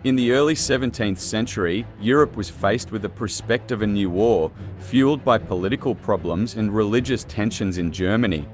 In the early 17th century, Europe was faced with the prospect of a new war, fueled by political problems and religious tensions in Germany.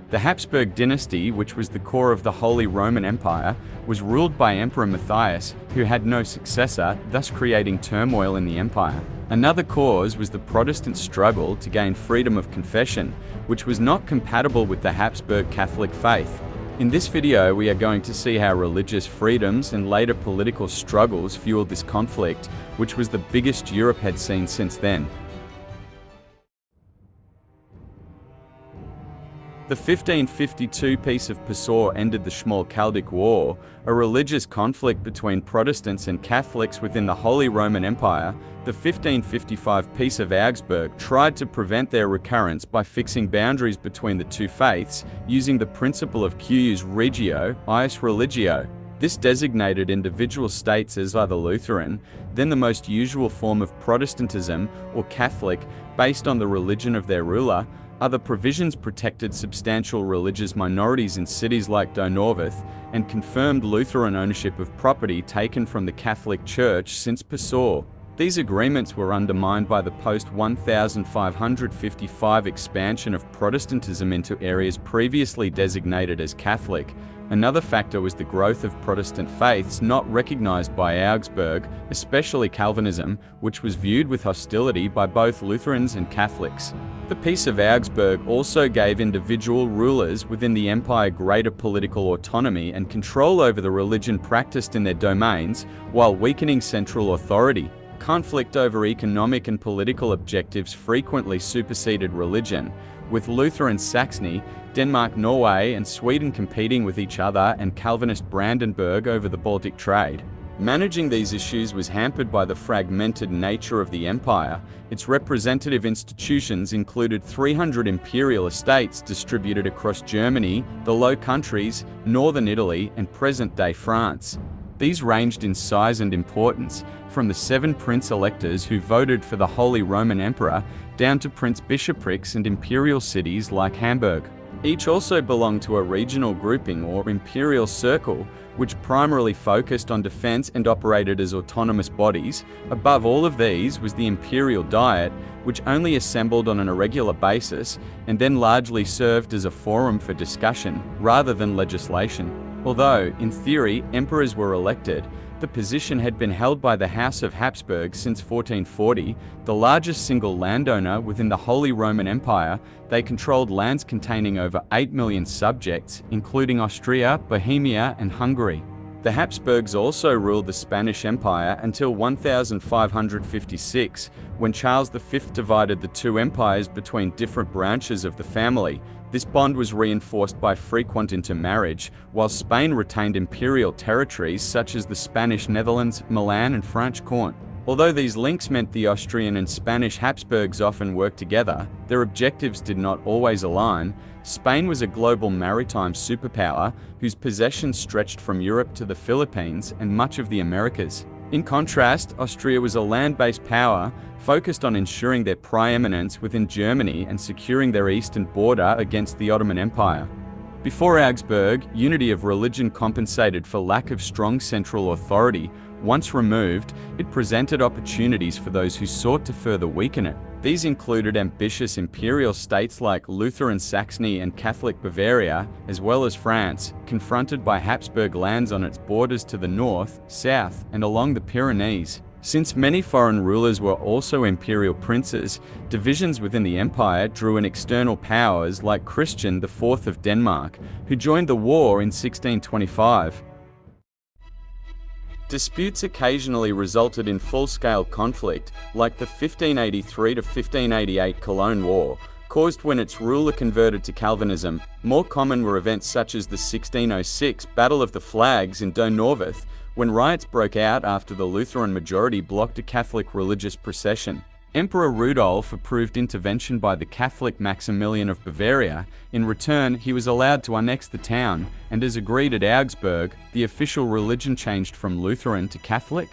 The Habsburg Dynasty, which was the core of the Holy Roman Empire, was ruled by Emperor Matthias, who had no successor, thus creating turmoil in the empire. Another cause was the Protestant struggle to gain freedom of confession, which was not compatible with the Habsburg Catholic faith. In this video, we are going to see how religious freedoms and later political struggles fueled this conflict, which was the biggest Europe had seen since then. The 1552 Peace of Passau ended the Schmalkaldic War, a religious conflict between Protestants and Catholics within the Holy Roman Empire. The 1555 Peace of Augsburg tried to prevent their recurrence by fixing boundaries between the two faiths, using the principle of cuius regio, ius religio. This designated individual states as either Lutheran, then the most usual form of Protestantism, or Catholic, based on the religion of their ruler. Other provisions protected substantial religious minorities in cities like Donauwörth, and confirmed Lutheran ownership of property taken from the Catholic Church since Passau. These agreements were undermined by the post-1555 expansion of Protestantism into areas previously designated as Catholic. Another factor was the growth of Protestant faiths not recognized by Augsburg, especially Calvinism, which was viewed with hostility by both Lutherans and Catholics. The Peace of Augsburg also gave individual rulers within the empire greater political autonomy and control over the religion practiced in their domains, while weakening central authority. Conflict over economic and political objectives frequently superseded religion, with Lutheran Saxony, Denmark, Norway, and Sweden competing with each other, and Calvinist Brandenburg over the Baltic trade. Managing these issues was hampered by the fragmented nature of the empire. Its representative institutions included 300 imperial estates distributed across Germany, the Low Countries, northern Italy, and present-day France. These ranged in size and importance, from the 7 prince-electors who voted for the Holy Roman Emperor, down to prince-bishoprics and imperial cities like Hamburg. Each also belonged to a regional grouping or imperial circle, which primarily focused on defense and operated as autonomous bodies. Above all of these was the imperial diet, which only assembled on an irregular basis, and then largely served as a forum for discussion, rather than legislation. Although, in theory, emperors were elected, the position had been held by the House of Habsburg since 1440, the largest single landowner within the Holy Roman Empire. They controlled lands containing over 8 million subjects, including Austria, Bohemia, and Hungary. The Habsburgs also ruled the Spanish Empire until 1556, when Charles V divided the two empires between different branches of the family. This bond was reinforced by frequent intermarriage, while Spain retained imperial territories such as the Spanish Netherlands, Milan, and Franche-Comté. Although these links meant the Austrian and Spanish Habsburgs often worked together, their objectives did not always align. Spain was a global maritime superpower whose possessions stretched from Europe to the Philippines and much of the Americas. In contrast, Austria was a land-based power, focused on ensuring their preeminence within Germany and securing their eastern border against the Ottoman Empire. Before Augsburg, unity of religion compensated for lack of strong central authority. Once removed, it presented opportunities for those who sought to further weaken it. These included ambitious imperial states like Lutheran Saxony and Catholic Bavaria, as well as France, confronted by Habsburg lands on its borders to the north, south, and along the Pyrenees. Since many foreign rulers were also imperial princes, divisions within the empire drew in external powers like Christian IV of Denmark, who joined the war in 1625. Disputes occasionally resulted in full-scale conflict, like the 1583 to 1588 Cologne War, caused when its ruler converted to Calvinism. More common were events such as the 1606 Battle of the Flags in Donauwörth, when riots broke out after the Lutheran majority blocked a Catholic religious procession. Emperor Rudolf approved intervention by the Catholic Maximilian of Bavaria. In return, he was allowed to annex the town, and as agreed at Augsburg, the official religion changed from Lutheran to Catholic.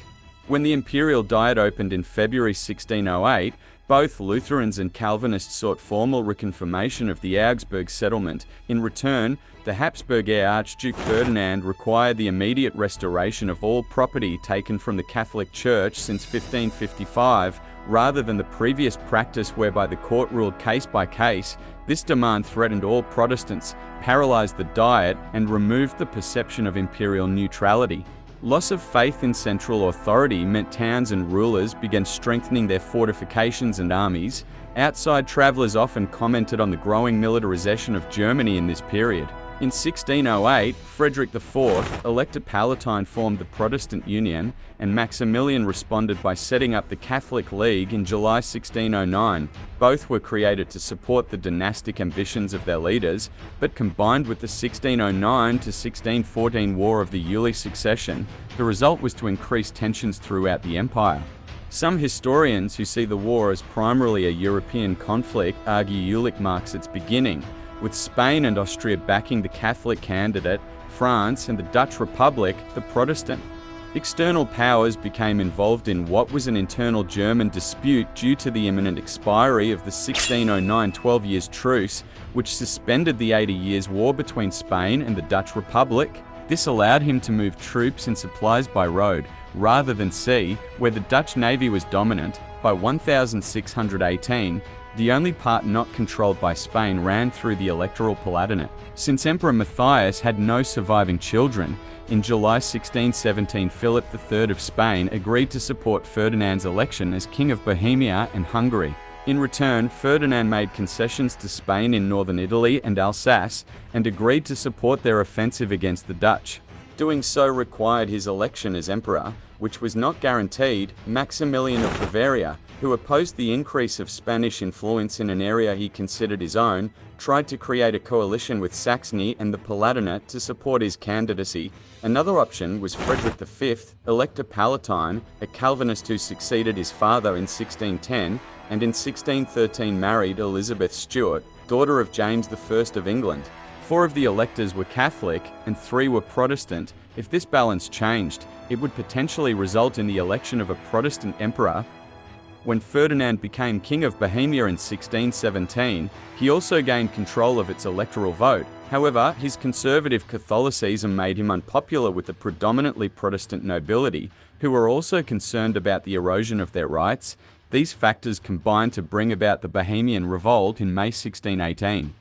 When the imperial diet opened in February 1608, Both Lutherans and Calvinists sought formal reconfirmation of the Augsburg settlement. In return, the Habsburg heir Archduke Ferdinand required the immediate restoration of all property taken from the Catholic Church since 1555, rather than the previous practice whereby the court ruled case by case. This demand threatened all Protestants, paralyzed the Diet, and removed the perception of imperial neutrality. Loss of faith in central authority meant towns and rulers began strengthening their fortifications and armies. Outside travelers often commented on the growing militarization of Germany in this period. In 1608, Frederick IV, Elector Palatine, formed the Protestant Union, and Maximilian responded by setting up the Catholic League in July 1609. Both were created to support the dynastic ambitions of their leaders, but combined with the 1609 to 1614 War of the Uli Succession, the result was to increase tensions throughout the empire. Some historians who see the war as primarily a European conflict argue Ulick marks its beginning, with Spain and Austria backing the Catholic candidate, France and the Dutch Republic, the Protestant. External powers became involved in what was an internal German dispute due to the imminent expiry of the 1609 12 years truce, which suspended the 80 Years' War between Spain and the Dutch Republic. This allowed him to move troops and supplies by road, rather than sea, where the Dutch navy was dominant. By 1618, the only part not controlled by Spain ran through the electoral Palatinate. Since Emperor Matthias had no surviving children, in July 1617 Philip III of Spain agreed to support Ferdinand's election as King of Bohemia and Hungary. In return, Ferdinand made concessions to Spain in northern Italy and Alsace, and agreed to support their offensive against the Dutch. Doing so required his election as emperor, which was not guaranteed. Maximilian of Bavaria, who opposed the increase of Spanish influence in an area he considered his own, tried to create a coalition with Saxony and the Palatinate to support his candidacy. Another option was Frederick V, Elector Palatine, a Calvinist who succeeded his father in 1610, and in 1613 married Elizabeth Stuart, daughter of James I of England. 4 of the electors were Catholic and 3 were Protestant. If this balance changed, it would potentially result in the election of a Protestant emperor. When Ferdinand became King of Bohemia in 1617, he also gained control of its electoral vote. However, his conservative Catholicism made him unpopular with the predominantly Protestant nobility, who were also concerned about the erosion of their rights. These factors combined to bring about the Bohemian Revolt in May 1618.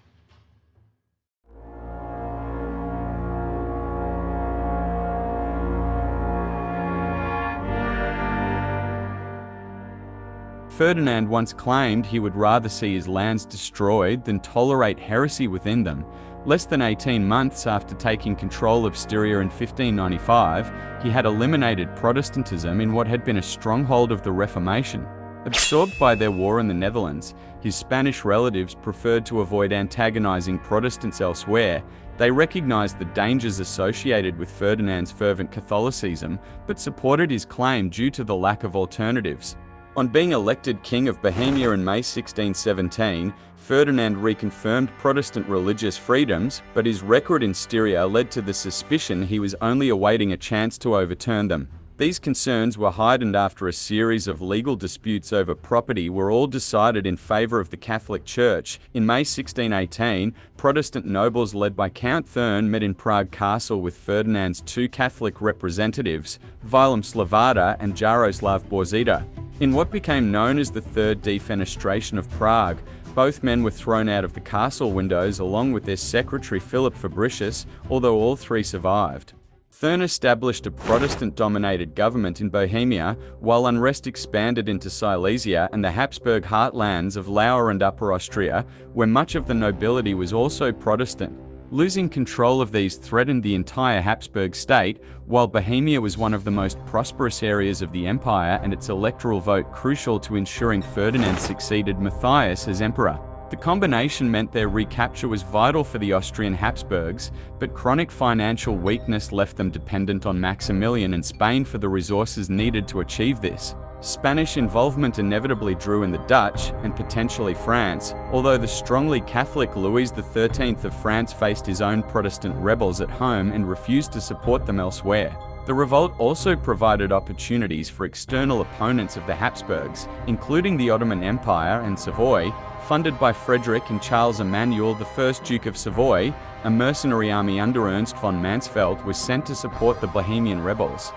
Ferdinand once claimed he would rather see his lands destroyed than tolerate heresy within them. Less than 18 months after taking control of Styria in 1595, he had eliminated Protestantism in what had been a stronghold of the Reformation. Absorbed by their war in the Netherlands, his Spanish relatives preferred to avoid antagonizing Protestants elsewhere. They recognized the dangers associated with Ferdinand's fervent Catholicism, but supported his claim due to the lack of alternatives. On being elected King of Bohemia in May 1617, Ferdinand reconfirmed Protestant religious freedoms, but his record in Styria led to the suspicion he was only awaiting a chance to overturn them. These concerns were heightened after a series of legal disputes over property were all decided in favor of the Catholic Church. In May 1618, Protestant nobles led by Count Thurn met in Prague Castle with Ferdinand's 2 Catholic representatives, Vilém Slavata and Jaroslav Borzida. In what became known as the Third Defenestration of Prague, both men were thrown out of the castle windows along with their secretary Philip Fabricius, although all 3 survived. Thurn established a Protestant-dominated government in Bohemia, while unrest expanded into Silesia and the Habsburg heartlands of Lower and Upper Austria, where much of the nobility was also Protestant. Losing control of these threatened the entire Habsburg state, while Bohemia was one of the most prosperous areas of the empire and its electoral vote crucial to ensuring Ferdinand succeeded Matthias as emperor. The combination meant their recapture was vital for the Austrian Habsburgs, but chronic financial weakness left them dependent on Maximilian and Spain for the resources needed to achieve this. Spanish involvement inevitably drew in the Dutch, and potentially France, although the strongly Catholic Louis XIII of France faced his own Protestant rebels at home and refused to support them elsewhere. The revolt also provided opportunities for external opponents of the Habsburgs, including the Ottoman Empire and Savoy. Funded by Frederick and Charles Emmanuel I, Duke of Savoy, a mercenary army under Ernst von Mansfeld was sent to support the Bohemian rebels.